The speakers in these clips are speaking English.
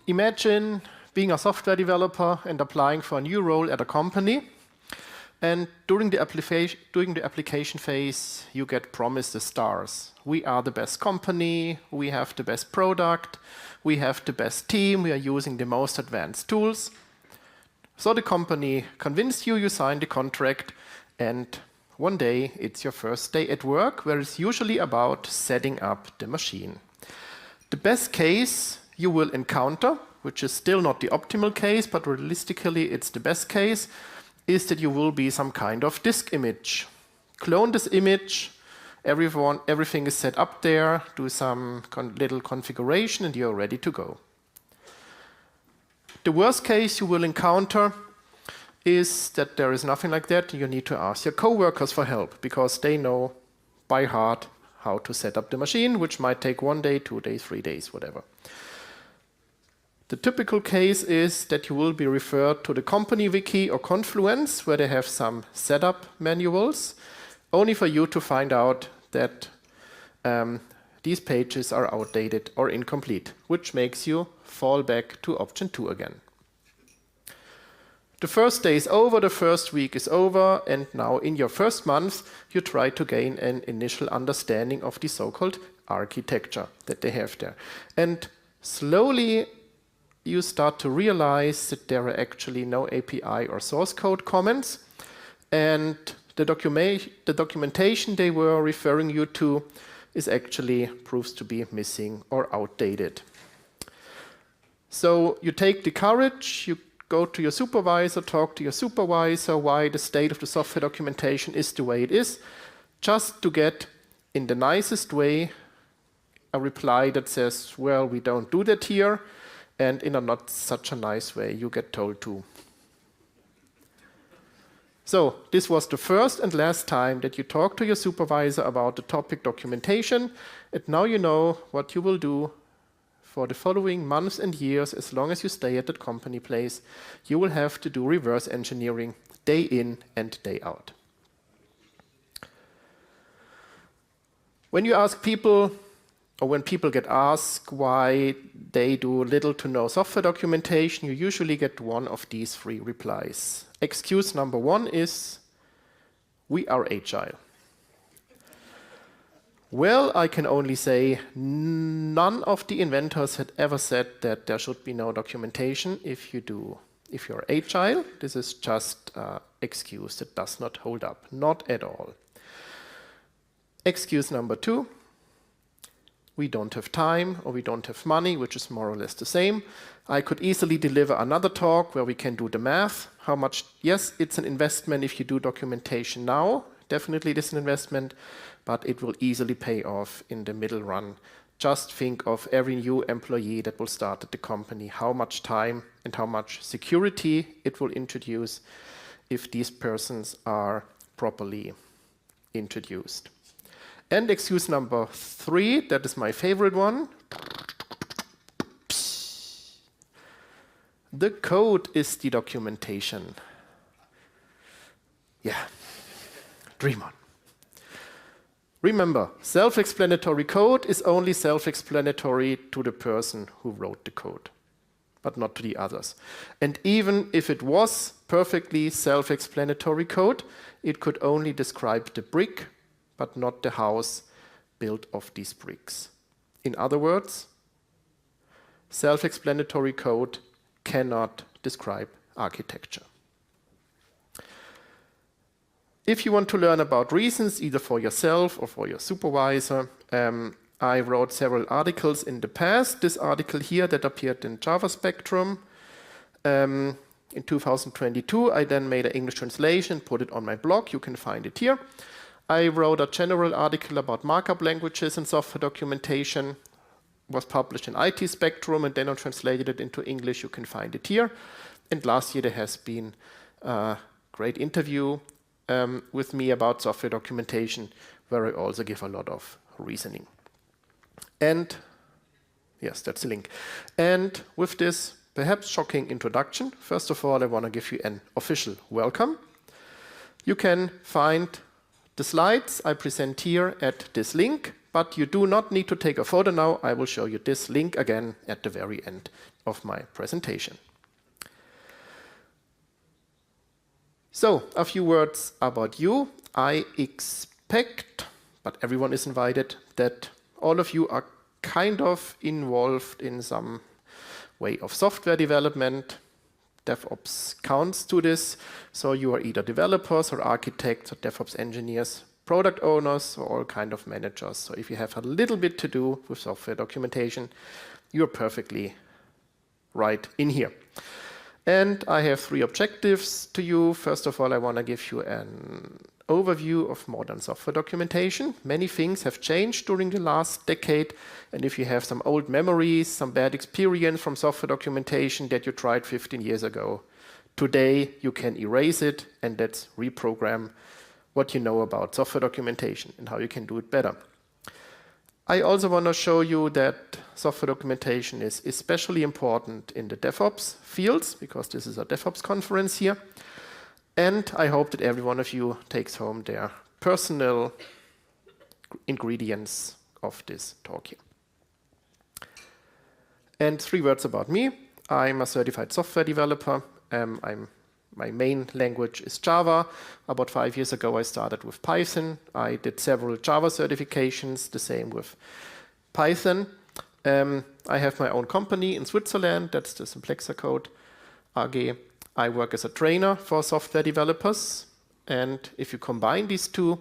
Imagine being a software developer and applying for a new role at a company. And during the application phase, you get promised the stars. We are the best company, we have the best product, we have the best team, we are using the most advanced tools. So the company convinced you, you signed the contract, and one day it's your first day at work, where it's usually about setting up the machine. The best case you will encounter, which is still not the optimal case, but realistically it's the best case, is that you will be some kind of disk image. Clone this image, everything is set up there, do some little configuration, and you're ready to go. The worst case you will encounter is that there is nothing like that, and you need to ask your coworkers for help, because they know by heart how to set up the machine, which might take 1 day, 2 days, 3 days, whatever. The typical case is that you will be referred to the company wiki or Confluence, where they have some setup manuals, only for you to find out that these pages are outdated or incomplete, which makes you fall back to option 2 again. The first day is over, the first week is over, and now in your first month, you try to gain an initial understanding of the so-called architecture that they have there. And slowly, you start to realize that there are actually no API or source code comments, and the documentation they were referring you to is actually proves to be missing or outdated. So you take the courage, you go to your supervisor, talk to your supervisor why the state of the software documentation is the way it is, just to get, in the nicest way, a reply that says, well, we don't do that here, and in a not such a nice way, you get told to. So this was the first and last time that you talk to your supervisor about the topic documentation, and now you know what you will do for the following months and years. As long as you stay at that company place, you will have to do reverse engineering day in and day out. When you ask people, or when people get asked why they do little to no software documentation, you usually get one of these 3 replies. Excuse number 1 is, we are agile. Well, I can only say none of the inventors had ever said that there should be no documentation. If you're agile, this is just an excuse that does not hold up, not at all. Excuse number 2, we don't have time or we don't have money, which is more or less the same. I could easily deliver another talk where we can do the math. How much? Yes, it's an investment if you do documentation now. Definitely it is an investment, but it will easily pay off in the middle run. Just think of every new employee that will start at the company, how much time and how much security it will introduce if these persons are properly introduced. And excuse number 3, that is my favorite one. The code is the documentation. Yeah, dream on. Remember, self-explanatory code is only self-explanatory to the person who wrote the code, but not to the others. And even if it was perfectly self-explanatory code, it could only describe the brick, but not the house built of these bricks. In other words, self-explanatory code cannot describe architecture. If you want to learn about reasons, either for yourself or for your supervisor, I wrote several articles in the past. This article here that appeared in Java Spectrum in 2022, I then made an English translation, put it on my blog. You can find it here. I wrote a general article about markup languages and software documentation. It was published in IT Spectrum, and then I translated it into English. You can find it here. And last year there has been a great interview with me about software documentation, where I also give a lot of reasoning. And yes, that's the link. And with this perhaps shocking introduction, first of all, I want to give you an official welcome. You can find the slides I present here at this link, but you do not need to take a photo now. I will show you this link again at the very end of my presentation. So, a few words about you. I expect, but everyone is invited, that all of you are kind of involved in some way of software development. DevOps counts to this. So you are either developers or architects or DevOps engineers, product owners, or all kind of managers. So if you have a little bit to do with software documentation, you're perfectly right in here. And I have 3 objectives to you. First of all, I want to give you an overview of modern software documentation. Many things have changed during the last decade, and if you have some old memories, some bad experience from software documentation that you tried 15 years ago, today you can erase it and let's reprogram what you know about software documentation and how you can do it better. I also want to show you that software documentation is especially important in the DevOps fields, because this is a DevOps conference here. And I hope that every one of you takes home their personal ingredients of this talk here. And 3 words about me. I'm a certified software developer. My main language is Java. About 5 years ago, I started with Python. I did several Java certifications, the same with Python. I have my own company in Switzerland. That's the Simplexer Code AG. I work as a trainer for software developers. And if you combine these two,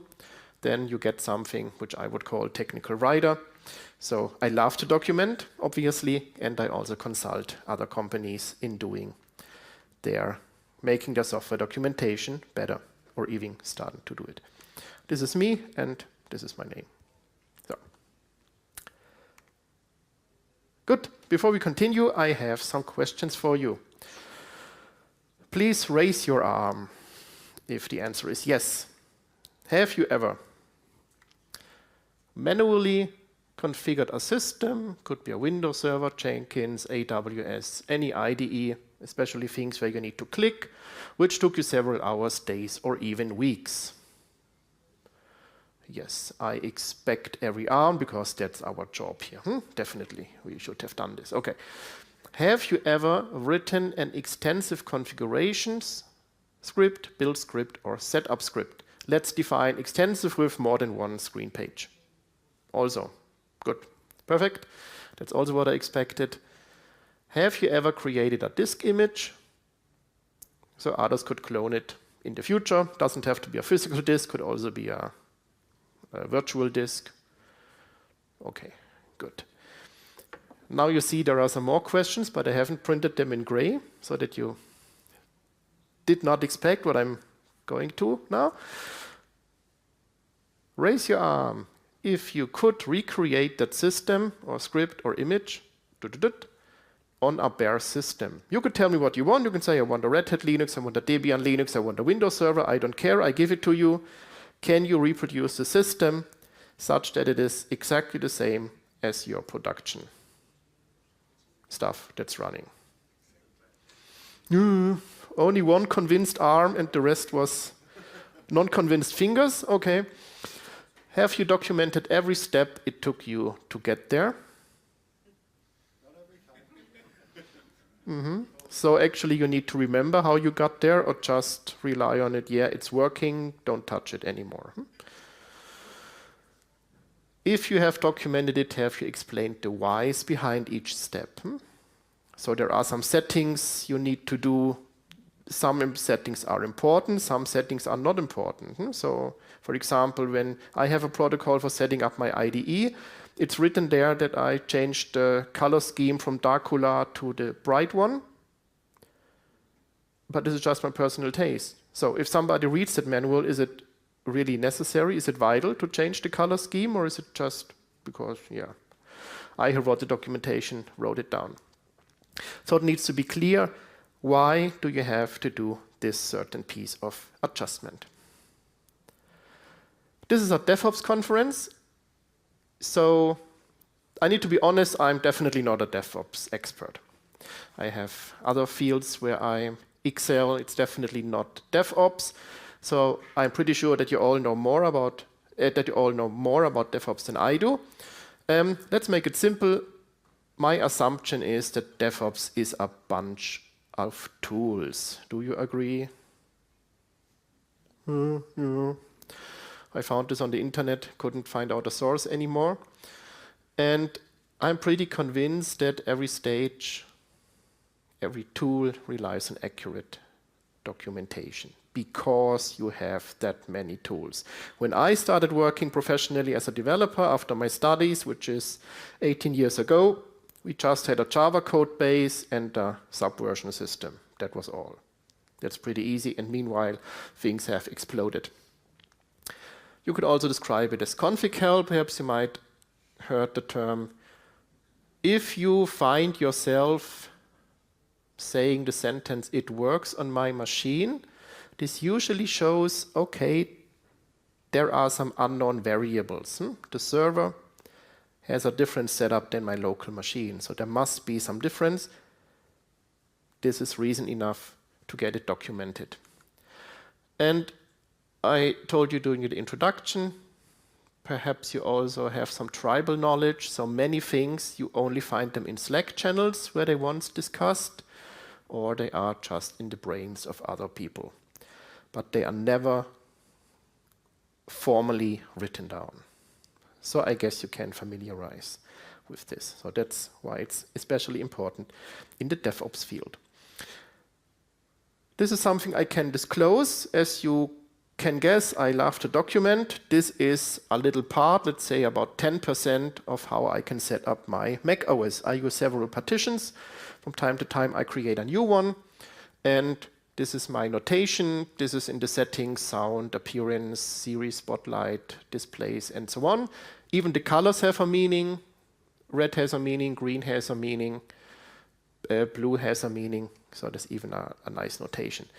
then you get something which I would call technical writer. So I love to document, obviously, and I also consult other companies in making their software documentation better, or even starting to do it. This is me, and this is my name. So. Good. Before we continue, I have some questions for you. Please raise your arm if the answer is yes. Have you ever manually configured a system, could be a Windows server, Jenkins, AWS, any IDE, especially things where you need to click, which took you several hours, days, or even weeks? Yes, I expect every arm, because that's our job here. Definitely, we should have done this. Okay. Have you ever written an extensive configurations script, build script, or setup script? Let's define extensive with more than one screen page. Also, good. Perfect. That's also what I expected. Have you ever created a disk image so others could clone it in the future? Doesn't have to be a physical disk, could also be a virtual disk. Okay, good. Now you see there are some more questions, but I haven't printed them in gray so that you did not expect what I'm going to now. Raise your arm if you could recreate that system or script or image on a bare system. You could tell me what you want. You can say, I want a Red Hat Linux, I want a Debian Linux, I want a Windows server. I don't care. I give it to you. Can you reproduce the system such that it is exactly the same as your production stuff that's running? Only one convinced arm and the rest was non-convinced fingers. Okay. Have you documented every step it took you to get there? So actually you need to remember how you got there, or just rely on it. Yeah, it's working, don't touch it anymore. If you have documented it, have you explained the whys behind each step? So there are some settings you need to do. Some settings are important, some settings are not important. So, for example, when I have a protocol for setting up my IDE, it's written there that I changed the color scheme from Darkula to the bright one. But this is just my personal taste. So if somebody reads that manual, is it really necessary? Is it vital to change the color scheme, or is it just because, yeah, I who wrote the documentation wrote it down? So it needs to be clear, why do you have to do this certain piece of adjustment? This is a DevOps conference. So I need to be honest, I'm definitely not a DevOps expert. I have other fields where I excel. It's definitely not DevOps. So I'm pretty sure that you all know more about that you all know more about DevOps than I do. Let's make it simple. My assumption is that DevOps is a bunch of tools. Do you agree? Yeah. I found this on the internet, couldn't find out a source anymore. And I'm pretty convinced that every stage, every tool relies on accurate documentation because you have that many tools. When I started working professionally as a developer after my studies, which is 18 years ago, we just had a Java code base and a subversion system. That was all. That's pretty easy, and meanwhile, things have exploded. You could also describe it as config hell. Perhaps you might heard the term. If you find yourself saying the sentence, "it works on my machine," this usually shows, okay, there are some unknown variables. The server has a different setup than my local machine, so there must be some difference. This is reason enough to get it documented. And I told you during the introduction, perhaps you also have some tribal knowledge, so many things you only find them in Slack channels where they once discussed, or they are just in the brains of other people. But they are never formally written down. So I guess you can familiarize with this. So that's why it's especially important in the DevOps field. This is something I can disclose. As you can guess, I love to document. This is a little part, let's say about 10% of how I can set up my Mac OS. I use several partitions. From time to time, I create a new one. And this is my notation. This is in the settings, sound, appearance, series, spotlight, displays, and so on. Even the colors have a meaning. Red has a meaning, green has a meaning, blue has a meaning. So there's even a nice notation.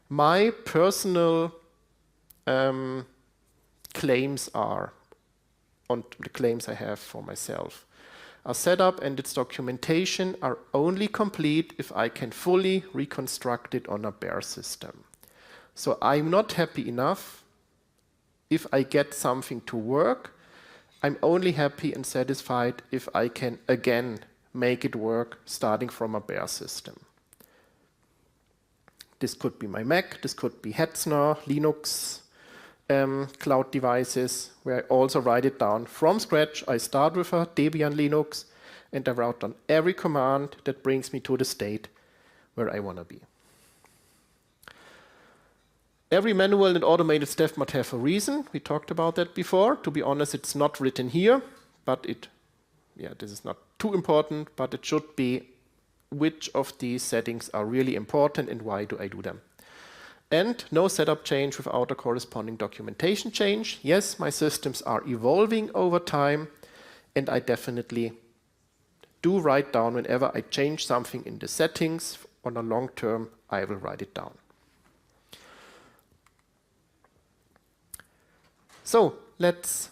My personal claims are on the claims I have for myself. A setup and its documentation are only complete if I can fully reconstruct it on a bare system. So I'm not happy enough if I get something to work. I'm only happy and satisfied if I can again make it work starting from a bare system. This could be my Mac, this could be Heitzmann, Linux, cloud devices, where I also write it down from scratch. I start with a Debian Linux, and I write down every command that brings me to the state where I want to be. Every manual and automated step must have a reason. We talked about that before. To be honest, it's not written here, but this is not too important, but it should be which of these settings are really important and why do I do them. And no setup change without a corresponding documentation change. Yes, my systems are evolving over time, and I definitely do write down whenever I change something in the settings. On a long term, I will write it down. So let's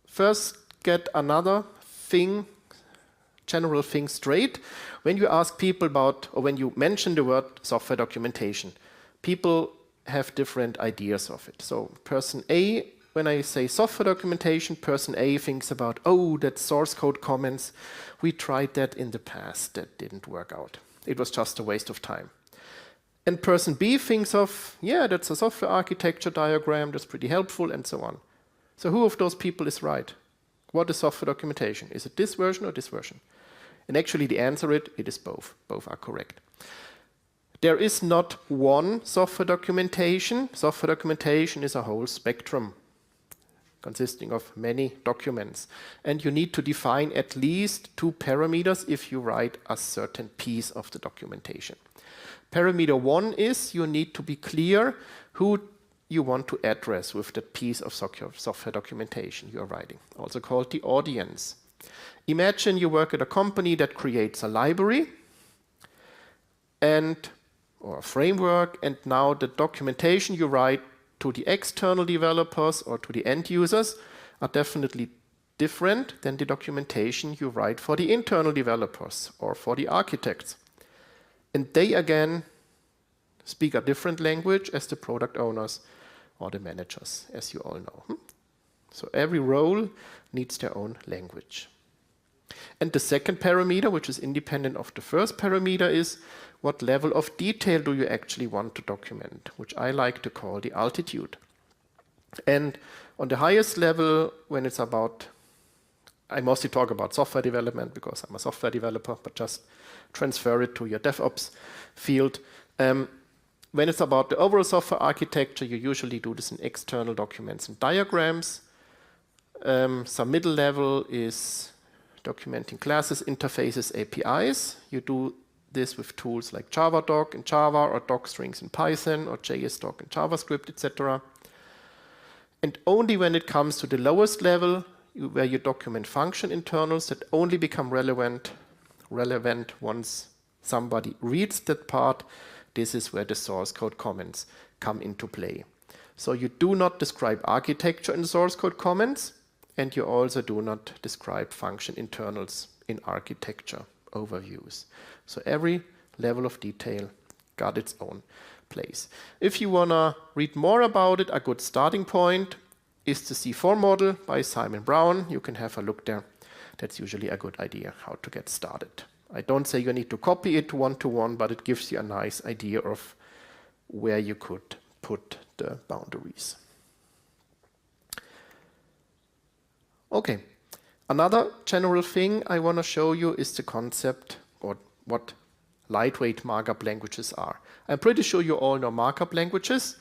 first get another general thing straight. When you ask people about, or when you mention the word software documentation, people have different ideas of it. So person A, when I say software documentation, person A thinks about, oh, that's source code comments. We tried that in the past. That didn't work out. It was just a waste of time. And person B thinks of, yeah, that's a software architecture diagram. That's pretty helpful, and so on. So who of those people is right? What is software documentation? Is it this version or this version? And actually the answer it is both. Both are correct. There is not one software documentation. Software documentation is a whole spectrum consisting of many documents. And you need to define at least 2 parameters if you write a certain piece of the documentation. Parameter 1 is you need to be clear who you want to address with that piece of software documentation you are writing, also called the audience. Imagine you work at a company that creates a library or a framework, and now the documentation you write to the external developers or to the end users are definitely different than the documentation you write for the internal developers or for the architects. And they again speak a different language as the product owners or the managers, as you all know. So every role needs their own language. And the second parameter, which is independent of the first parameter, is what level of detail do you actually want to document, which I like to call the altitude. And on the highest level, when it's about, I mostly talk about software development because I'm a software developer, but just transfer it to your DevOps field. When it's about the overall software architecture, you usually do this in external documents and diagrams. Some middle level is documenting classes, interfaces, APIs. You do this with tools like JavaDoc in Java, or docstrings in Python, or JSDoc in JavaScript, etc. And only when it comes to the lowest level, where you document function internals that only become relevant once somebody reads that part, this is where the source code comments come into play. So you do not describe architecture in source code comments, and you also do not describe function internals in architecture overviews. So every level of detail got its own place. If you want to read more about it, a good starting point is the C4 model by Simon Brown. You can have a look there. That's usually a good idea how to get started. I don't say you need to copy it one-to-one, but it gives you a nice idea of where you could put the boundaries. Okay, another general thing I want to show you is the concept or what lightweight markup languages are. I'm pretty sure you all know markup languages.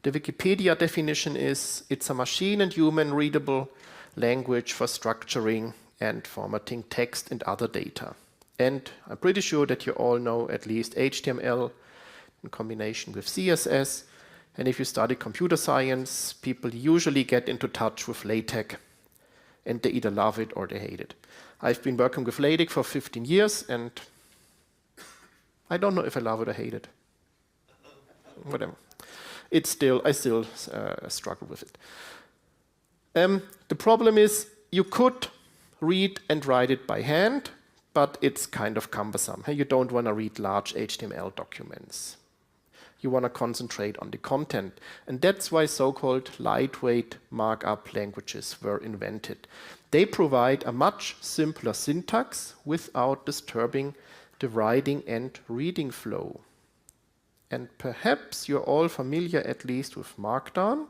The Wikipedia definition is it's a machine and human readable language for structuring and formatting text and other data. And I'm pretty sure that you all know at least HTML in combination with CSS. And if you study computer science, people usually get into touch with LaTeX, and they either love it or they hate it. I've been working with LaTeX for 15 years, and I don't know if I love it or hate it. Whatever. I still struggle with it. The problem is you could read and write it by hand, but it's kind of cumbersome. You don't want to read large HTML documents. You want to concentrate on the content. And that's why so-called lightweight markup languages were invented. They provide a much simpler syntax without disturbing the writing and reading flow. And perhaps you're all familiar at least with Markdown.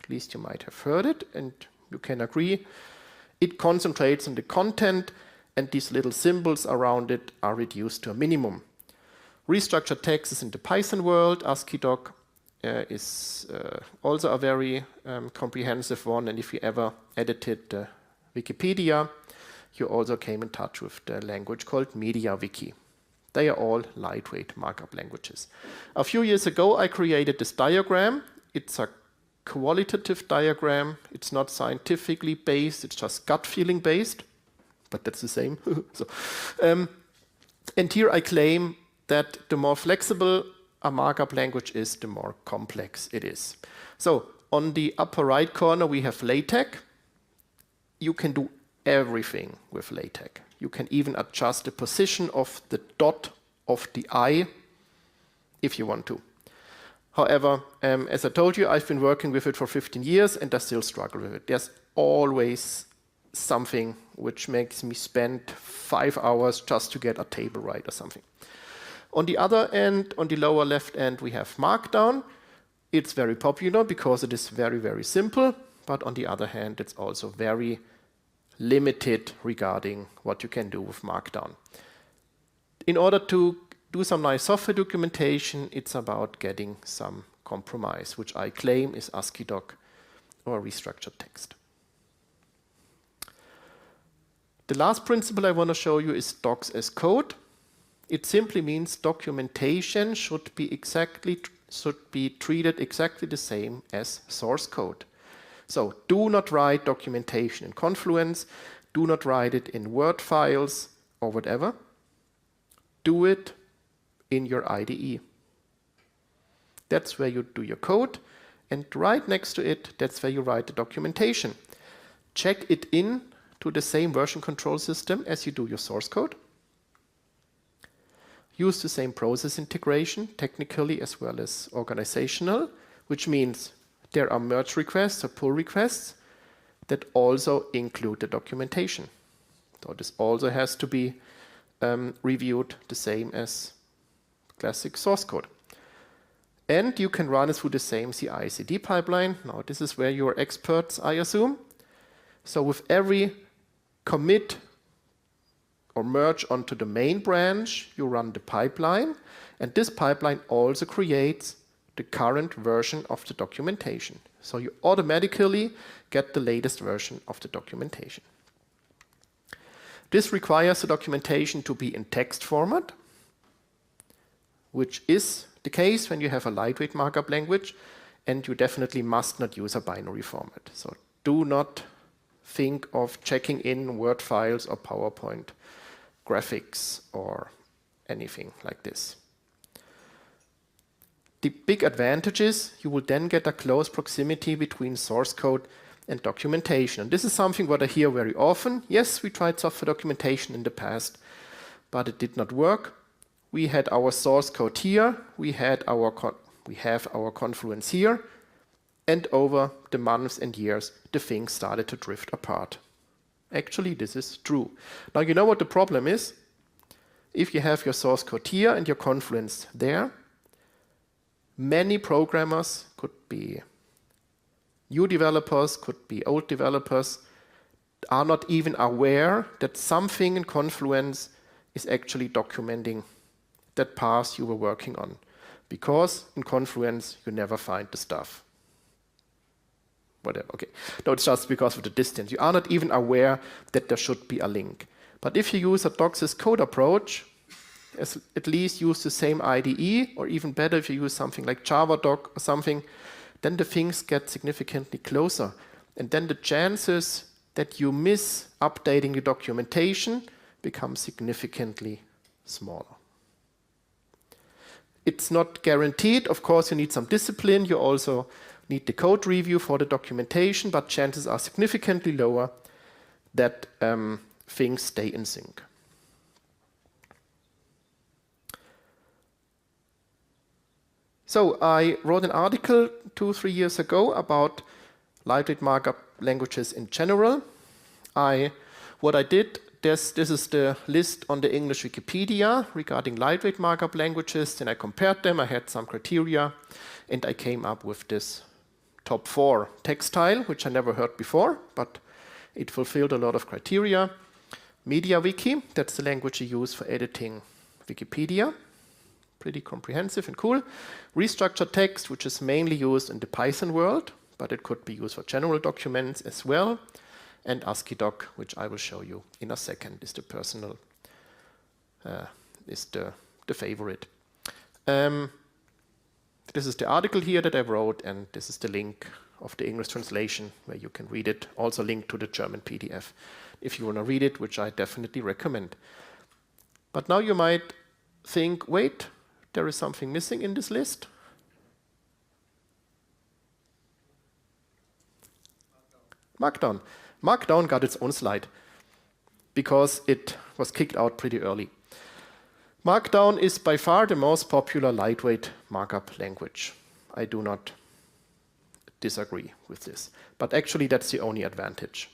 At least you might have heard it, and you can agree. It concentrates on the content, and these little symbols around it are reduced to a minimum. Restructured text is in the Python world. AsciiDoc is also a very comprehensive one, and if you ever edited Wikipedia, you also came in touch with the language called MediaWiki. They are all lightweight markup languages. A few years ago, I created this diagram. It's a qualitative diagram. It's not scientifically based. It's just gut feeling based, but that's the same. And here I claim that the more flexible a markup language is, the more complex it is. So on the upper right corner, we have LaTeX. You can do everything with LaTeX. You can even adjust the position of the dot of the I if you want to. However, as I told you, I've been working with it for 15 years and I still struggle with it. There's always something which makes me spend 5 hours just to get a table right or something. On the other end, on the lower left end, we have Markdown. It's very popular because it is very, very simple. But on the other hand, it's also very limited regarding what you can do with Markdown. In order to do some nice software documentation, it's about getting some compromise, which I claim is AsciiDoc or restructured text. The last principle I want to show you is docs as code. It simply means documentation should be treated exactly the same as source code. So do not write documentation in Confluence, do not write it in Word files or whatever. Do it in your IDE. That's where you do your code, and right next to it, that's where you write the documentation. Check it in to the same version control system as you do your source code. Use the same process integration, technically as well as organizational, which means there are merge requests or pull requests that also include the documentation. So this also has to be reviewed the same as classic source code. And you can run it through the same CI/CD pipeline. Now this is where you're experts, I assume. So with every commit or merge onto the main branch, you run the pipeline, and this pipeline also creates the current version of the documentation. So you automatically get the latest version of the documentation. This requires the documentation to be in text format, which is the case when you have a lightweight markup language, and you definitely must not use a binary format. So do not think of checking in Word files or PowerPoint graphics or anything like this. The big advantage is you will then get a close proximity between source code and documentation. And this is something what I hear very often. Yes, we tried software documentation in the past, but it did not work. We had our source code here, we have our Confluence here, and over the months and years, the things started to drift apart. Actually, this is true. Now, you know what the problem is? If you have your source code here and your Confluence there, many programmers, could be new developers, could be old developers, are not even aware that something in Confluence is actually documenting that path you were working on. Because in Confluence, you never find the stuff. Whatever, okay. No, it's just because of the distance. You are not even aware that there should be a link. But if you use a Doxys code approach, at least use the same IDE, or even better if you use something like JavaDoc or something, then the things get significantly closer. And then the chances that you miss updating the documentation become significantly smaller. It's not guaranteed. Of course, you need some discipline. You also need the code review for the documentation, but chances are significantly lower that things stay in sync. So I wrote an article 2-3 years ago about lightweight markup languages in general. What I did, this is the list on the English Wikipedia regarding lightweight markup languages. Then I compared them, I had some criteria, and I came up with this top 4 textile, which I never heard before, but it fulfilled a lot of criteria. MediaWiki, that's the language you use for editing Wikipedia. Pretty comprehensive and cool. Restructured text, which is mainly used in the Python world, but it could be used for general documents as well. And ASCII-Doc, which I will show you in a second, is the personal, is the favorite. This is the article here that I wrote, and this is the link of the English translation where you can read it. Also linked to the German PDF if you want to read it, which I definitely recommend. But now you might think, wait, there is something missing in this list. Markdown. Markdown got its own slide because it was kicked out pretty early. Markdown is by far the most popular lightweight markup language. I do not disagree with this, but actually that's the only advantage.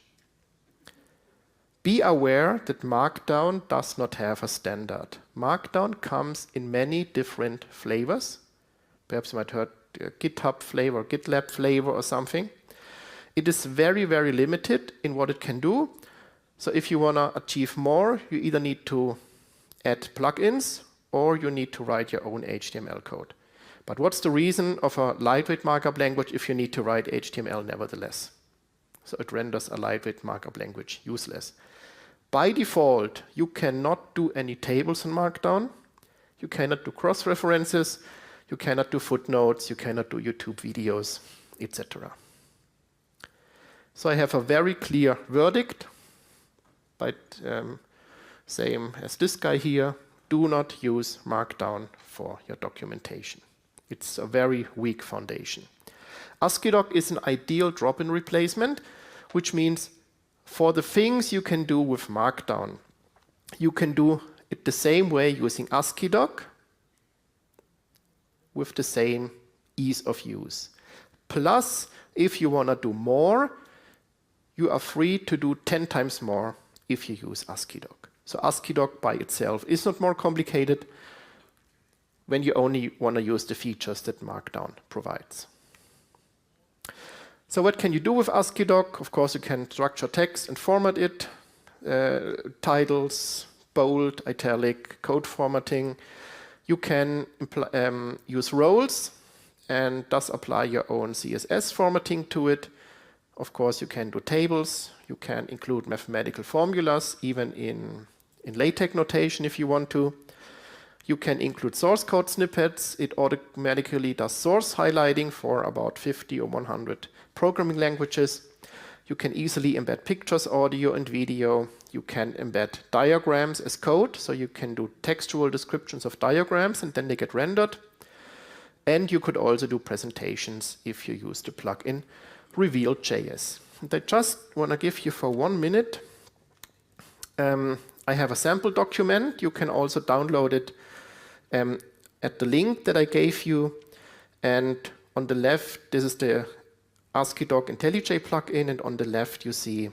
Be aware that Markdown does not have a standard. Markdown comes in many different flavors. Perhaps you might have heard GitHub flavor, GitLab flavor or something. It is very, very limited in what it can do. So if you want to achieve more, you either need to add plugins or you need to write your own HTML code. But what's the reason of a lightweight markup language if you need to write HTML nevertheless? So it renders a lightweight markup language useless. By default, you cannot do any tables in Markdown. You cannot do cross-references. You cannot do footnotes. You cannot do YouTube videos, etc. So I have a very clear verdict, but same as this guy here, do not use Markdown for your documentation. It's a very weak foundation. ASCII-Doc is an ideal drop-in replacement, which means for the things you can do with Markdown, you can do it the same way using ASCII-Doc with the same ease of use. Plus, if you want to do more, you are free to do 10 times more if you use ASCII-Doc. So ASCII-Doc by itself is not more complicated when you only want to use the features that Markdown provides. So what can you do with ASCII-Doc? Of course, you can structure text and format it, titles, bold, italic, code formatting. You can use roles and thus apply your own CSS formatting to it. Of course, you can do tables. You can include mathematical formulas, even in LaTeX notation if you want to. You can include source code snippets. It automatically does source highlighting for about 50 or 100 programming languages. You can easily embed pictures, audio, and video. You can embed diagrams as code, so you can do textual descriptions of diagrams and then they get rendered. And you could also do presentations if you use the plugin Reveal.js. And I just want to give you for 1 minute. I have a sample document. You can also download it at the link that I gave you. And on the left, this is the ASCII-Doc IntelliJ plugin, and on the left you see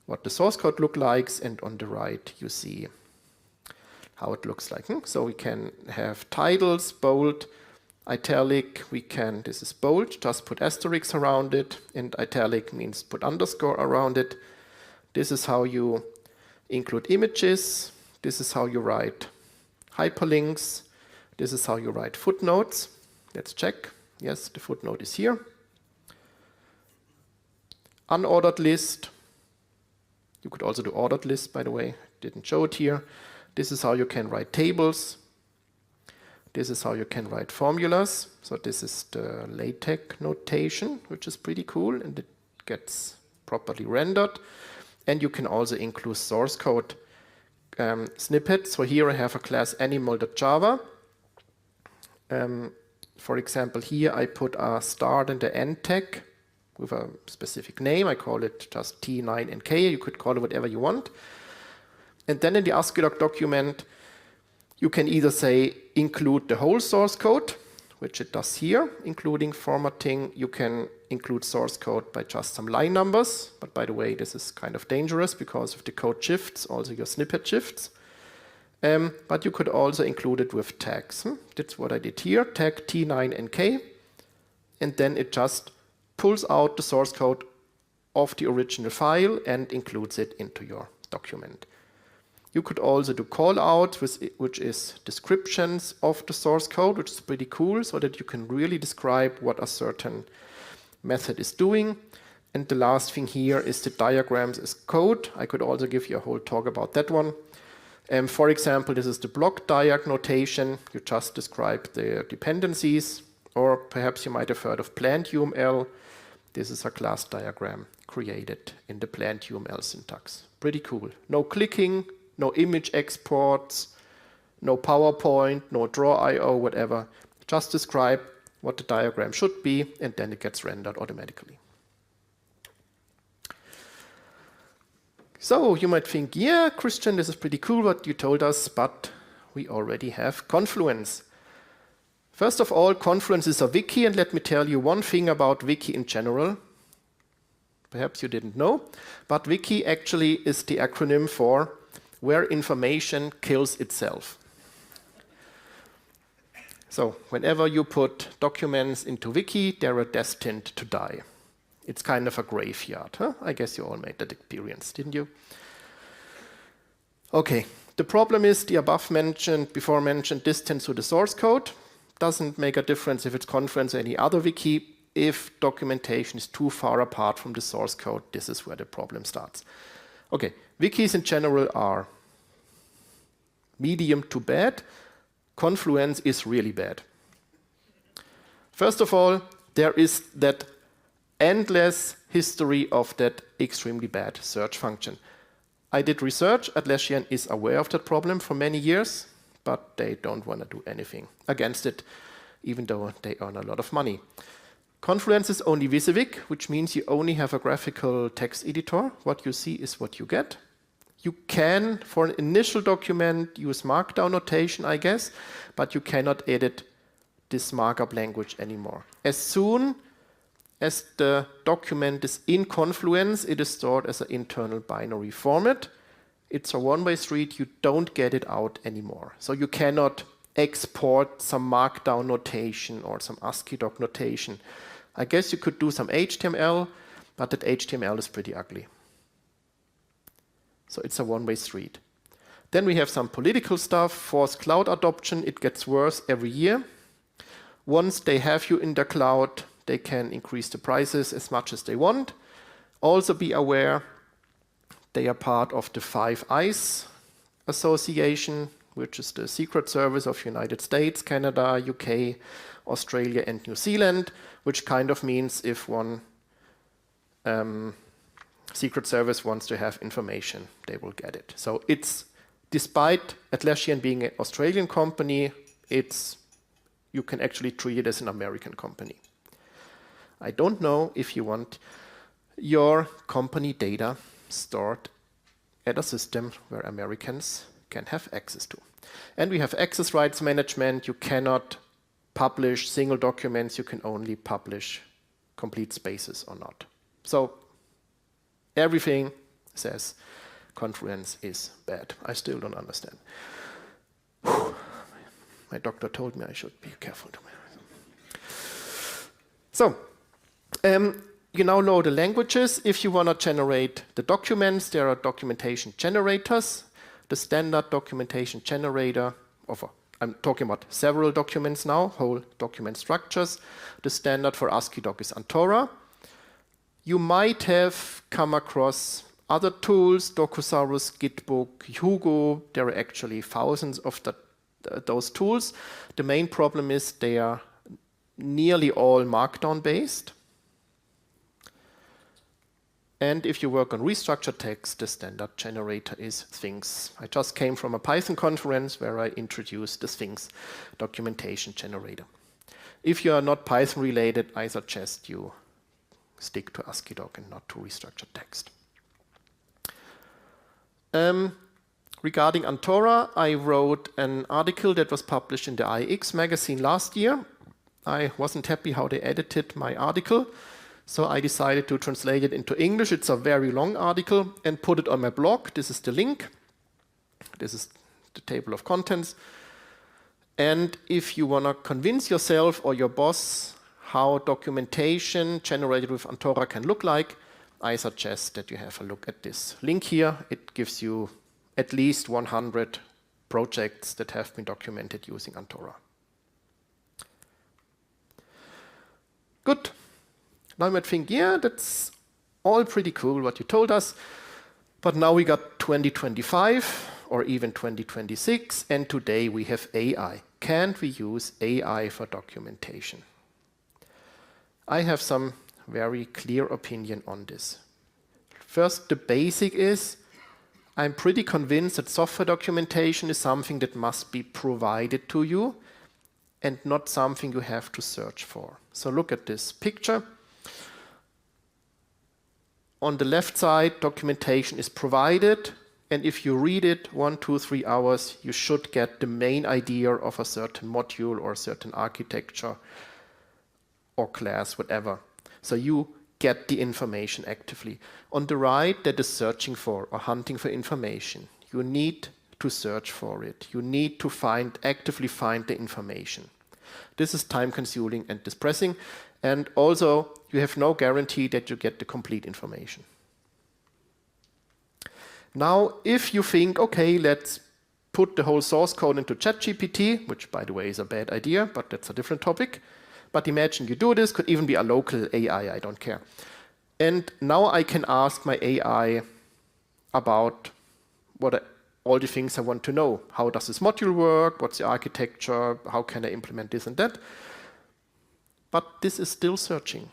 what the source code looks like, and on the right you see how it looks like. So we can have titles, bold, italic. This is bold, just put asterisks around it, and italic means put underscore around it. This is how you include images. This is how you write hyperlinks. This is how you write footnotes. Let's check. Yes, the footnote is here. Unordered list. You could also do ordered list, by the way. Didn't show it here. This is how you can write tables. This is how you can write formulas. So this is the LaTeX notation, which is pretty cool, and it gets properly rendered. And you can also include source code snippets. So here I have a class animal.java. For example, here I put a start and an end tag with a specific name. I call it just T9 and K. You could call it whatever you want. And then in the ASCII-Doc document, you can either say include the whole source code, which it does here, including formatting. You can include source code by just some line numbers. But by the way, this is kind of dangerous because if the code shifts, also your snippet shifts. But you could also include it with tags. That's what I did here, tag T9 and K. And then it just pulls out the source code of the original file and includes it into your document. You could also do callouts, which is descriptions of the source code, which is pretty cool, so that you can really describe what a certain method is doing. And the last thing here is the diagrams as code. I could also give you a whole talk about that one. For example, this is the block diag notation. You just describe the dependencies, or perhaps you might have heard of plant UML. This is a class diagram created in the plant UML syntax. Pretty cool. No clicking, no image exports, no PowerPoint, no draw.io, whatever. Just describe what the diagram should be, and then it gets rendered automatically. So you might think, yeah, Christian, this is pretty cool what you told us, but we already have Confluence. First of all, Confluence is a wiki, and let me tell you one thing about wiki in general. Perhaps you didn't know, but wiki actually is the acronym for where information kills itself. So whenever you put documents into wiki, they are destined to die. It's kind of a graveyard, huh? I guess you all made that experience, didn't you? Okay, the problem is the before mentioned distance to the source code. Doesn't make a difference if it's Confluence or any other wiki. If documentation is too far apart from the source code, this is where the problem starts. Okay, wikis in general are medium to bad. Confluence is really bad. First of all, there is that endless history of that extremely bad search function. I did research. Atlassian is aware of that problem for many years, but they don't want to do anything against it, even though they earn a lot of money. Confluence is only WYSIWYG, which means you only have a graphical text editor. What you see is what you get. You can, for an initial document, use Markdown notation, I guess, but you cannot edit this markup language anymore. As soon as the document is in Confluence, it is stored as an internal binary format. It's a one-way street. You don't get it out anymore. So you cannot export some markdown notation or some ASCII doc notation. I guess you could do some HTML, but that HTML is pretty ugly. So it's a one-way street. Then we have some political stuff, forced cloud adoption. It gets worse every year. Once they have you in the cloud, they can increase the prices as much as they want. Also be aware they are part of the Five Eyes Association, which is the Secret Service of United States, Canada, UK, Australia, and New Zealand, which kind of means if one Secret Service wants to have information, they will get it. So it's, despite Atlassian being an Australian company, you can actually treat it as an American company. I don't know if you want your company data stored at a system where Americans can have access to. And we have access rights management. You cannot publish single documents. You can only publish complete spaces or not. So everything says Confluence is bad. I still don't understand. My doctor told me I should be careful. So, you now know the languages. If you want to generate the documents, there are documentation generators. The standard documentation generator, I'm talking about several documents now, whole document structures. The standard for ASCII doc is Antora. You might have come across other tools, Docusaurus, Gitbook, Hugo. There are actually thousands of those tools. The main problem is they are nearly all Markdown based. And if you work on restructured text, the standard generator is Sphinx. I just came from a Python conference where I introduced the Sphinx documentation generator. If you are not Python related, I suggest you stick to ASCII doc and not to restructured text. Regarding Antora, I wrote an article that was published in the IX magazine last year. I wasn't happy how they edited my article, so I decided to translate it into English. It's a very long article, and put it on my blog. This is the link. This is the table of contents. And if you want to convince yourself or your boss how documentation generated with Antora can look like, I suggest that you have a look at this link here. It gives you at least 100 projects that have been documented using Antora. Good. Now you might think, yeah, that's all pretty cool what you told us, but now we got 2025 or even 2026, and today we have AI. Can't we use AI for documentation? I have some very clear opinion on this. First, the basic is, I'm pretty convinced that software documentation is something that must be provided to you and not something you have to search for. So look at this picture. On the left side, documentation is provided, and if you read it 1, 2, 3 hours, you should get the main idea of a certain module or a certain architecture or class, whatever. So you get the information actively. On the right, that is searching for or hunting for information. You need to search for it. You need to actively find the information. This is time-consuming and distressing, and also you have no guarantee that you get the complete information. Now, if you think, okay, let's put the whole source code into ChatGPT, which by the way is a bad idea, but that's a different topic. But imagine you do this, could even be a local AI, I don't care. And now I can ask my AI about all the things I want to know. How does this module work? What's the architecture? How can I implement this and that? But this is still searching.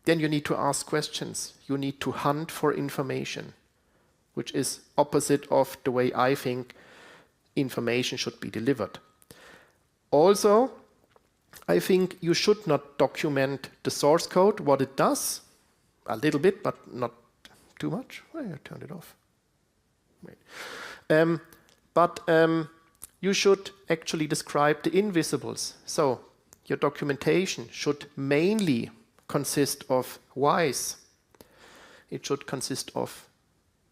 Then you need to ask questions. You need to hunt for information, which is opposite of the way I think information should be delivered. Also, I think you should not document the source code, what it does, a little bit, but not too much. I turned it off. Wait. But you should actually describe the invisibles. So your documentation should mainly consist of whys. It should consist of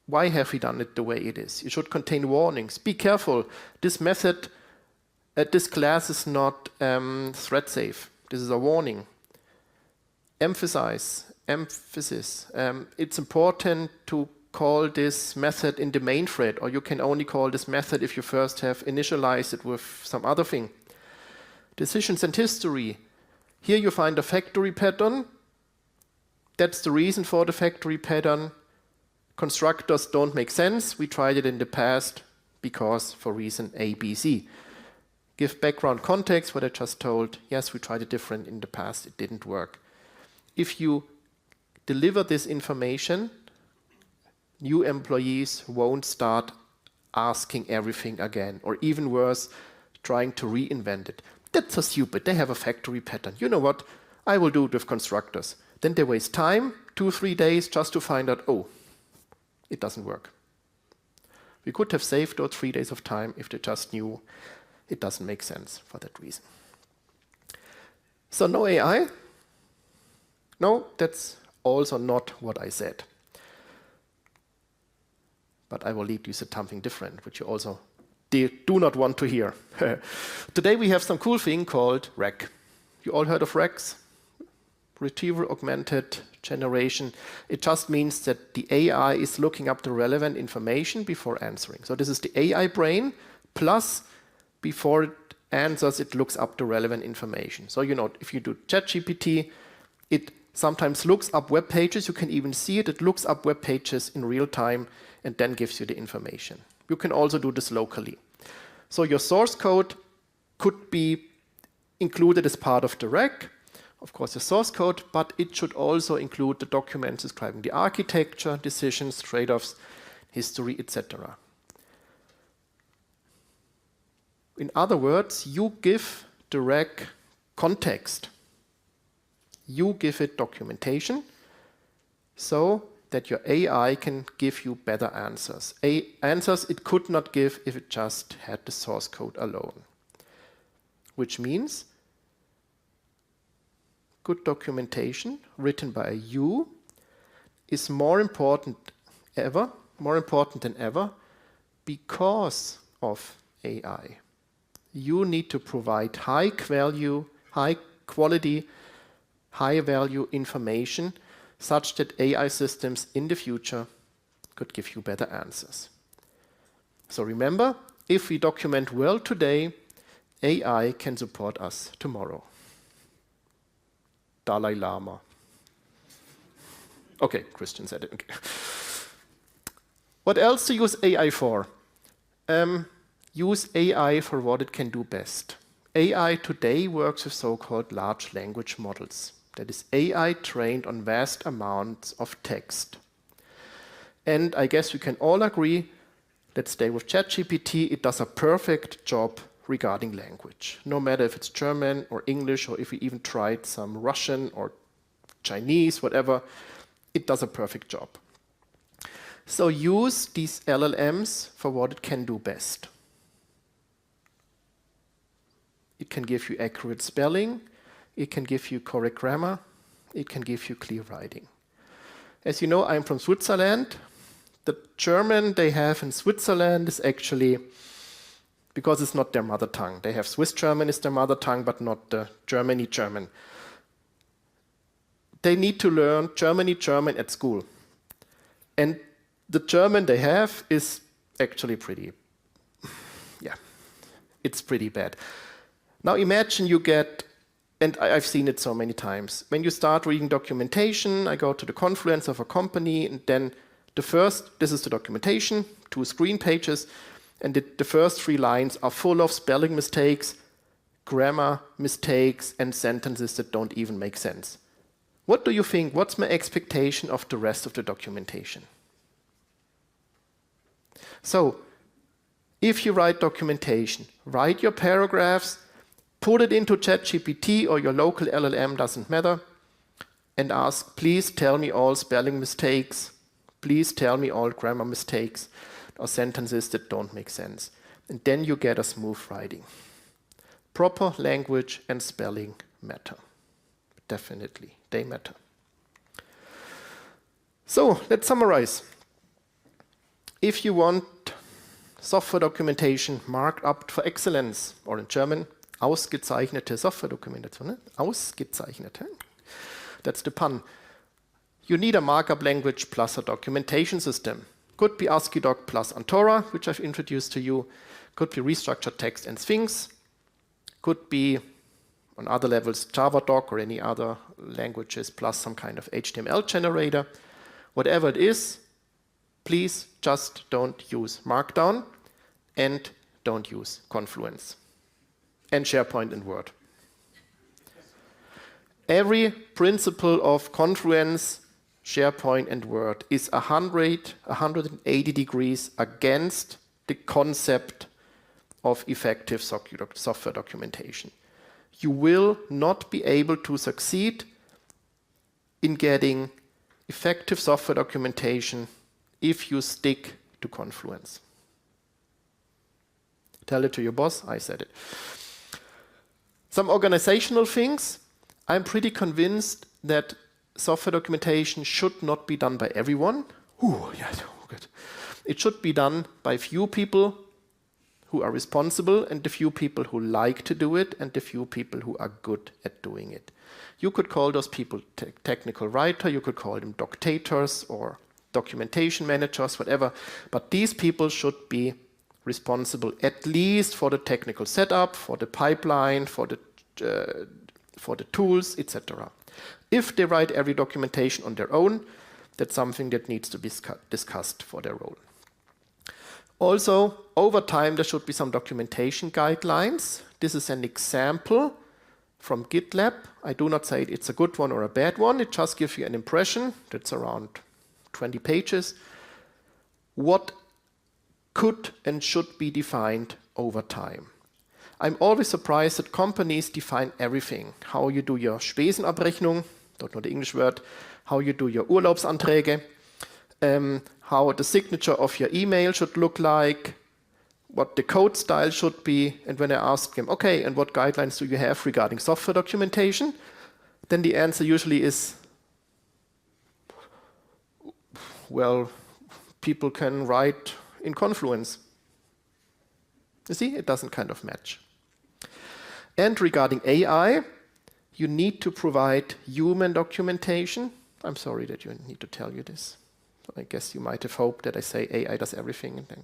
why have we done it the way it is. It should contain warnings. Be careful. This method, this class is not thread safe. This is a warning. Emphasis. It's important to call this method in the main thread, or you can only call this method if you first have initialized it with some other thing. Decisions and history. Here you find a factory pattern. That's the reason for the factory pattern. Constructors don't make sense. We tried it in the past because for reason A, B, C. Give background context, what I just told. Yes, we tried it different in the past. It didn't work. If you deliver this information, new employees won't start asking everything again, or even worse, trying to reinvent it. That's so stupid. They have a factory pattern. You know what? I will do it with constructors. Then they waste time, 2-3 days, just to find out, oh, it doesn't work. We could have saved those 3 days of time if they just knew it doesn't make sense for that reason. So no AI? No, that's also not what I said. But I will lead you to something different, which you also do not want to hear. Today we have some cool thing called RAG. You all heard of RAGs? Retrieval Augmented Generation. It just means that the AI is looking up the relevant information before answering. So this is the AI brain, plus before it answers, it looks up the relevant information. So you know, if you do ChatGPT, it sometimes looks up web pages. You can even see it. It looks up web pages in real time and then gives you the information. You can also do this locally. So your source code could be included as part of the RAG, of course, your source code, but it should also include the documents describing the architecture, decisions, trade-offs, history, etc. In other words, you give the RAG context. You give it documentation so that your AI can give you better answers. Answers it could not give if it just had the source code alone. Which means good documentation written by you is more important than ever because of AI. You need to provide high quality, high value information such that AI systems in the future could give you better answers. So remember, if we document well today, AI can support us tomorrow. Dalai Lama. Okay, Christian said it. Okay. What else to use AI for? Use AI for what it can do best. AI today works with so-called large language models. That is AI trained on vast amounts of text. And I guess we can all agree, let's stay with ChatGPT, it does a perfect job regarding language. No matter if it's German or English, or if we even tried some Russian or Chinese, whatever, it does a perfect job. So use these LLMs for what it can do best. It can give you accurate spelling, it can give you correct grammar, it can give you clear writing. As you know, I'm from Switzerland. The German they have in Switzerland is actually, because it's not their mother tongue. They have Swiss German is their mother tongue, but not the Germany German. They need to learn Germany German at school. And the German they have is actually pretty, it's pretty bad. Now imagine you get, and I've seen it so many times, when you start reading documentation, I go to the Confluence of a company, and then this is the documentation, 2 screen pages, and the first 3 lines are full of spelling mistakes, grammar mistakes, and sentences that don't even make sense. What do you think? What's my expectation of the rest of the documentation? So, if you write documentation, write your paragraphs, put it into ChatGPT or your local LLM, doesn't matter, and ask, please tell me all spelling mistakes, please tell me all grammar mistakes, or sentences that don't make sense. And then you get a smooth writing. Proper language and spelling matter. Definitely, they matter. So let's summarize. If you want software documentation marked up for excellence, or in German, ausgezeichnete Softwaredokumentation, ausgezeichnete, that's the pun. You need a markup language plus a documentation system. Could be ASCII-Doc plus Antora, which I've introduced to you. Could be restructured text and Sphinx. Could be, on other levels, JavaDoc or any other languages plus some kind of HTML generator. Whatever it is, please just don't use Markdown and don't use Confluence and SharePoint and Word. Every principle of Confluence, SharePoint and Word is 180 degrees against the concept of effective software documentation. You will not be able to succeed in getting effective software documentation if you stick to Confluence. Tell it to your boss, I said it. Some organizational things. I'm pretty convinced that software documentation should not be done by everyone. Good. It should be done by few people who are responsible and the few people who like to do it and the few people who are good at doing it. You could call those people technical writer, you could call them doctators or documentation managers, whatever, but these people should be responsible at least for the technical setup, for the pipeline, for the tools, etc. If they write every documentation on their own, that's something that needs to be discussed for their role. Also, over time, there should be some documentation guidelines. This is an example from GitLab. I do not say it's a good one or a bad one. It just gives you an impression. That's around 20 pages. What could and should be defined over time. I'm always surprised that companies define everything. How you do your Spesenabrechnung, don't know the English word, how you do your Urlaubsanträge, how the signature of your email should look like, what the code style should be, and when I ask them, okay, and what guidelines do you have regarding software documentation? Then the answer usually is, well, people can write in Confluence. You see, it doesn't kind of match. And regarding AI, you need to provide human documentation. I'm sorry that you need to tell you this. I guess you might have hoped that I say AI does everything. And then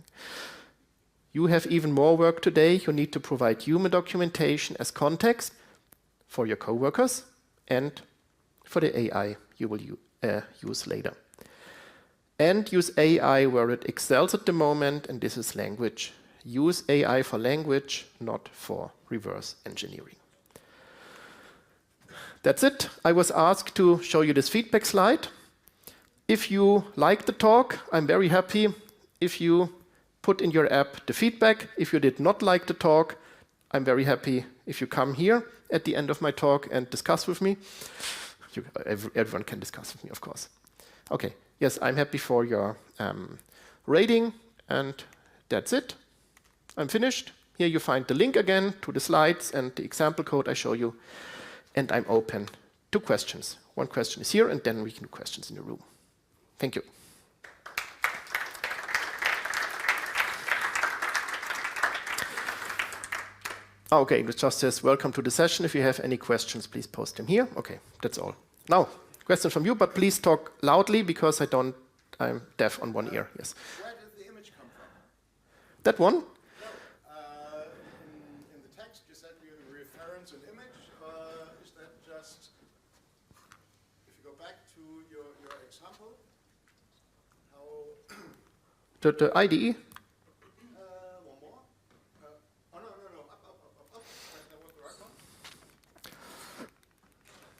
you have even more work today. You need to provide human documentation as context for your coworkers and for the AI you will use later. And use AI where it excels at the moment, and this is language. Use AI for language, not for reverse engineering. That's it. I was asked to show you this feedback slide. If you like the talk, I'm very happy if you put in your app the feedback. If you did not like the talk, I'm very happy if you come here at the end of my talk and discuss with me. Everyone can discuss with me, of course. Okay, yes, I'm happy for your rating, and that's it. I'm finished. Here you find the link again to the slides and the example code I show you, and I'm open to questions. One question is here, and then we can do questions in the room. Thank you. Okay, it just says, welcome to the session. If you have any questions, please post them here. Okay, that's all. Now, question from you, but please talk loudly because I'm deaf on one ear. Yes. Where did the image come from? That one? In the text, you said you reference an image. Is that just, if you go back to your example, how... The IDE? One more. Oh, no. Up. That was the right one.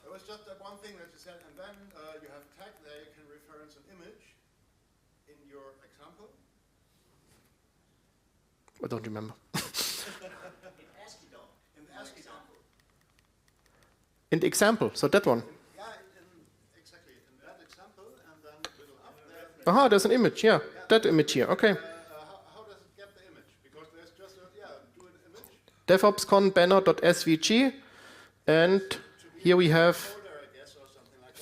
It was just that one thing that you said, and then you have tag there, you can reference an image in your example. I don't remember. In the ASCII example. In the example, so that one. Yeah, exactly. In that example, and then a little up there. Aha, there's an image, yeah. That image here, okay. How does it get the image? Because there's just a, do an image. DevOpsCon banner.svg, and here we have... Folder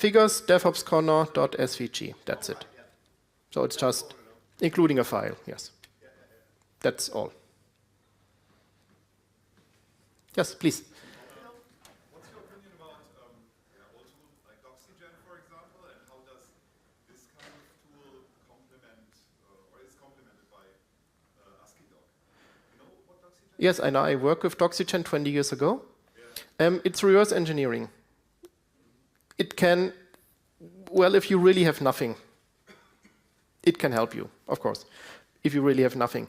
figures DevOpsCon.svg. That's it. So it's just including a file, yes. That's all. Yes, please. What's your opinion about old tools like DocSygen, for example, and how does this kind of tool complement or is complemented by ASCII-Doc? You know what DocSygen is? Yes, I know. I worked with DocSygen 20 years ago. It's reverse engineering. It can, well, if you really have nothing, it can help you, of course, if you really have nothing.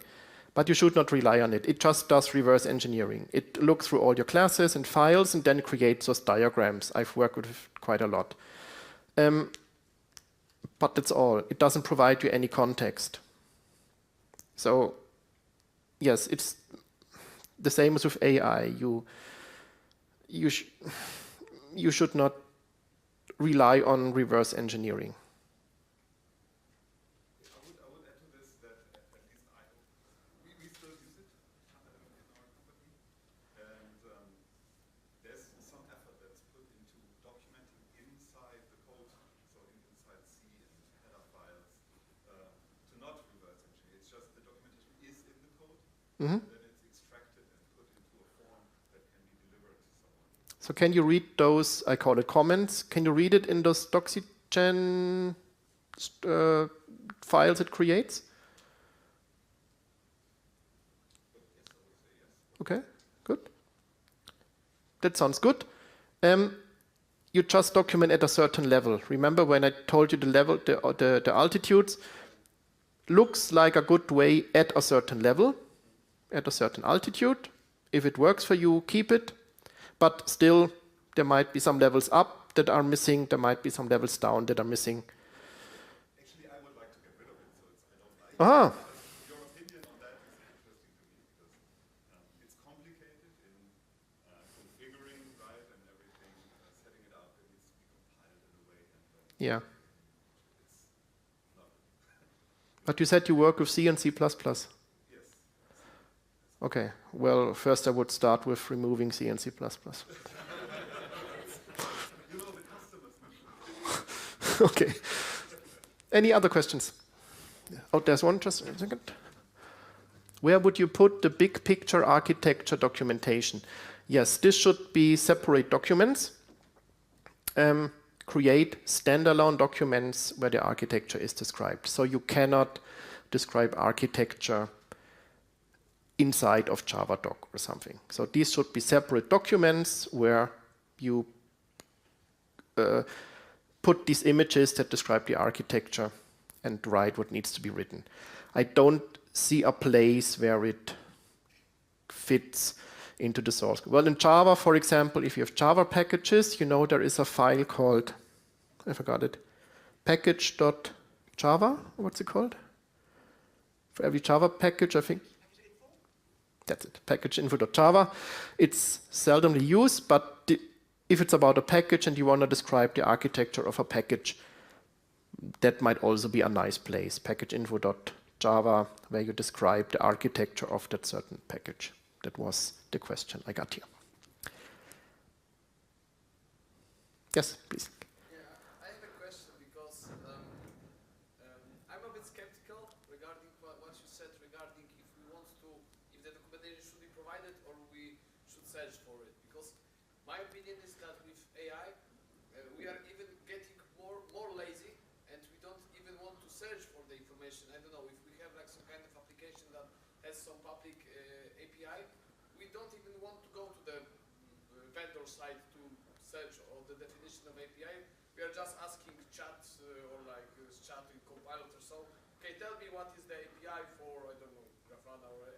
But you should not rely on it. It just does reverse engineering. It looks through all your classes and files and then creates those diagrams. I've worked with it quite a lot. But that's all. It doesn't provide you any context. So, yes, it's the same as with AI. You should not rely on reverse engineering. I would add to this that at least we still use it in our company, and there's some effort that's put into documenting inside the code, so inside C and header files, to not reverse engineer. It's just the documentation is in the code, and then it's extracted and put into a form that can be delivered to someone. So can you read those, I call it comments, can you read it in those DocSygen files it creates? Okay, good. That sounds good. You just document at a certain level. Remember when I told you the level, the altitudes looks like a good way at a certain level, at a certain altitude. If it works for you, keep it. But still, there might be some levels up that are missing. There might be some levels down that are missing. Actually, I would like to get rid of it, so I don't like it. Your opinion on that is interesting to me because it's complicated in configuring, right, and everything, setting it up. It needs to be compiled in a way, and Yeah. it's not. But you said you work with C and C++. Yes. Okay, well, first I would start with removing C and C++. You know the customers. Okay. Any other questions? Oh, there's one, just a second. Where would you put the big picture architecture documentation? Yes, this should be separate documents. Create standalone documents where the architecture is described. So you cannot describe architecture inside of Java doc or something. So these should be separate documents where you put these images that describe the architecture and write what needs to be written. I don't see a place where it fits into the source. Well, in Java, for example, if you have Java packages, you know there is a file called, I forgot it, package.java, what's it called? For every Java package, I think. That's it, package.info.java. It's seldomly used, but if it's about a package and you want to describe the architecture of a package, that might also be a nice place, package.info.java, where you describe the architecture of that certain package. That was the question I got here. Yes, please. Yeah, I have a question because I'm a bit skeptical regarding what you said regarding if we want to, if the documentation should be provided or we should search for it. Because my opinion is that with AI, we are even getting more lazy and we don't even want to search for the information. I don't know, if we have like some kind of application that has some public API, we don't even want to go to the vendor side to search or the definition of API. We are just asking chat or like chat in Copilot or so. Okay, tell me what is the API for, I don't know, Grafana or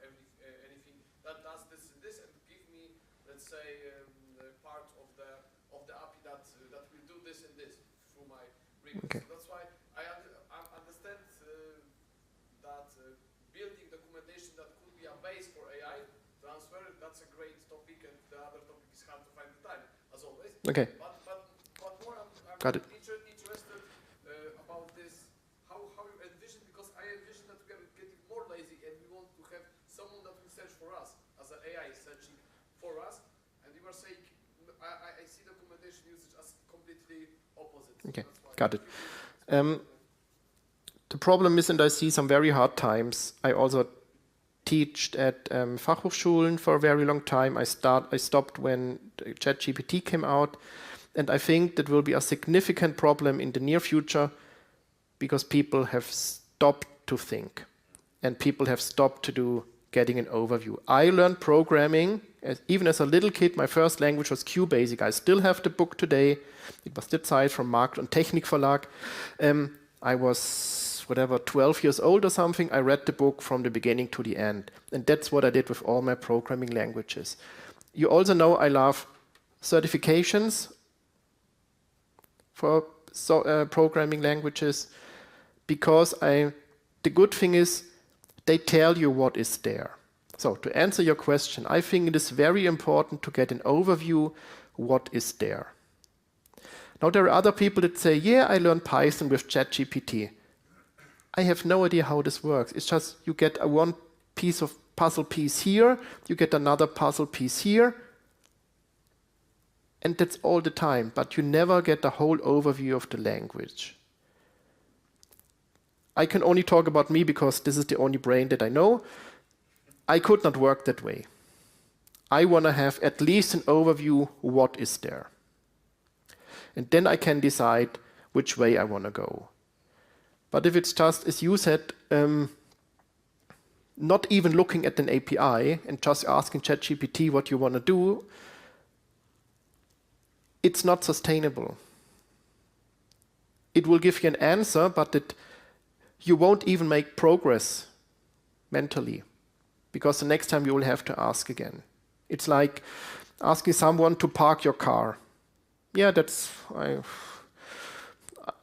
anything that does this and this, and give me, let's say, part of the API that will do this and this through my request. Okay. So that's why I understand that building documentation that could be a base for AI transfer, that's a great topic, and the other topic is hard to find the time, as always. Okay. But more I'm Got it. interested about this, how you envision, because I envision that we are getting more lazy and we want to have someone that will search for us, as an AI searching for us, and you are saying, I see documentation usage as completely opposite. Got it. The problem is, and I see some very hard times, I also taught at Fachhochschulen for a very long time. I stopped when ChatGPT came out, and I think that will be a significant problem in the near future because people have stopped to think and people have stopped to do getting an overview. I learned programming, even as a little kid. My first language was QBasic. I still have the book today. It was the Zeit from Markt und Technik Verlag. I was, 12 years old or something. I read the book from the beginning to the end. And that's what I did with all my programming languages. You also know I love certifications for programming languages because the good thing is they tell you what is there. So to answer your question, I think it is very important to get an overview what is there. Now there are other people that say, yeah, I learned Python with ChatGPT. I have no idea how this works. It's just you get one piece of puzzle piece here, you get another puzzle piece here, and that's all the time, but you never get the whole overview of the language. I can only talk about me because this is the only brain that I know. I could not work that way. I want to have at least an overview what is there. And then I can decide which way I want to go. But if it's just, as you said, not even looking at an API and just asking ChatGPT what you want to do, it's not sustainable. It will give you an answer, but you won't even make progress mentally, because the next time you will have to ask again. It's like asking someone to park your car. Yeah,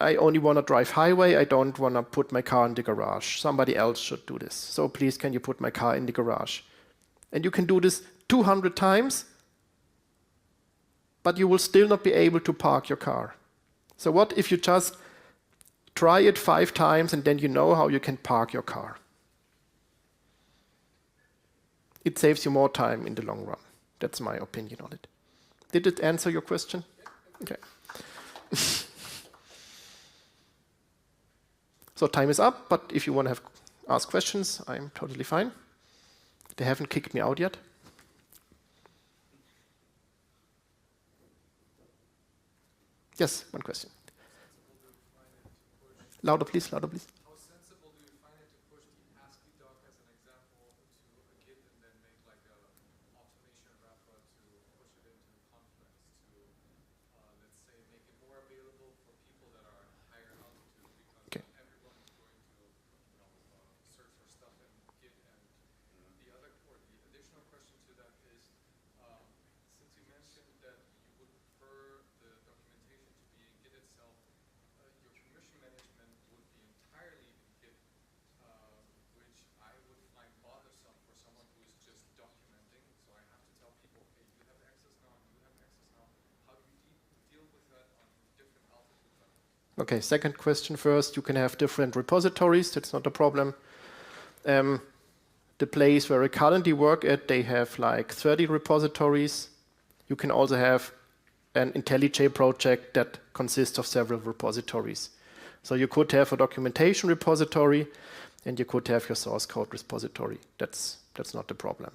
I only want to drive highway. I don't want to put my car in the garage. Somebody else should do this. So please, can you put my car in the garage? And you can do this 200 times, but you will still not be able to park your car. So what if you just try it 5 times and then you know how you can park your car? It saves you more time in the long run. That's my opinion on it. Did it answer your question? Okay. So time is up, but if you want to ask questions, I'm totally fine. They haven't kicked me out yet. Yes, one question. Louder, please, louder, please. How sensible do you find it to push the ASCII doc as an example to a Git and then make like a automation wrapper to push it into Confluence to, let's say, make it more available for people that are higher altitude, because Okay. not everyone is going to, search for stuff in Git. And the additional question to that is, since you mentioned that you would prefer the documentation to be in Git itself, your permission management would be entirely in Git, which I would find bothersome for someone who is just documenting. So I have to tell people, hey, you have access now, you have access now. How do you deal with that on different altitude levels? Okay, second question first. You can have different repositories. That's not a problem. The place where I currently work at, they have like 30 repositories. You can also have an IntelliJ project that consists of several repositories. So you could have a documentation repository, and you could have your source code repository. That's not the problem.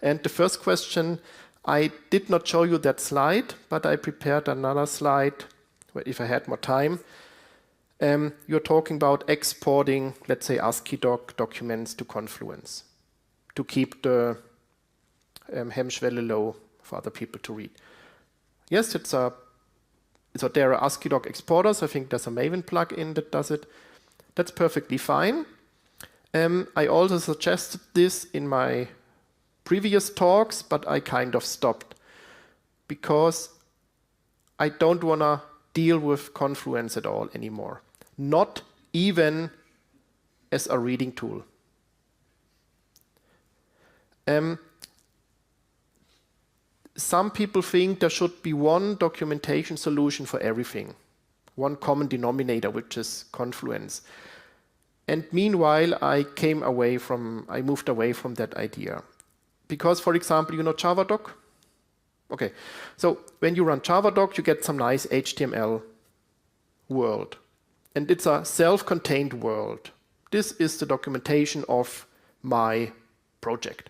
And the first question, I did not show you that slide, but I prepared another slide if I had more time. You're talking about exporting, let's say, ASCII documents to Confluence to keep the Hemmschwelle low for other people to read. Yes, there are ASCII doc exporters. I think there's a Maven plugin that does it. That's perfectly fine. I also suggested this in my previous talks, but I kind of stopped because I don't want to deal with Confluence at all anymore. Not even as a reading tool. Some people think there should be one documentation solution for everything, one common denominator, which is Confluence. And meanwhile, I moved away from that idea. Because, for example, you know Javadoc? Okay, so when you run Javadoc, you get some nice HTML world. And it's a self-contained world. This is the documentation of my project.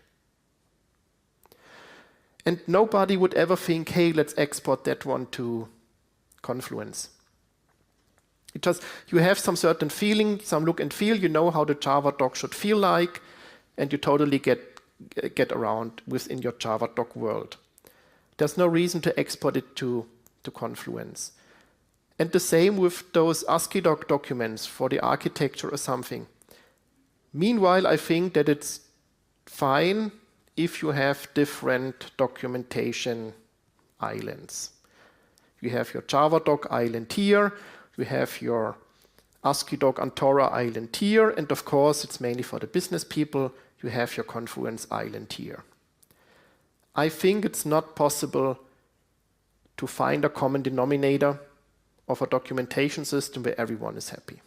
And nobody would ever think, hey, let's export that one to Confluence. It just, you have some certain feeling, some look and feel, you know how the Java doc should feel like, and you totally get around within your Java doc world. There's no reason to export it to Confluence. And the same with those ASCII doc documents for the architecture or something. Meanwhile, I think that it's fine if you have different documentation islands. You have your Java doc island here, you have your ASCII doc Antora island here, and of course, it's mainly for the business people, you have your Confluence island here. I think it's not possible to find a common denominator of a documentation system where everyone is happy.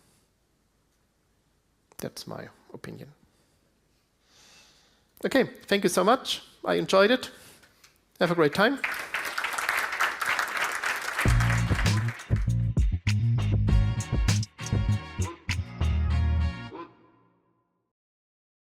That's my opinion. Okay, thank you so much. I enjoyed it. Have a great time.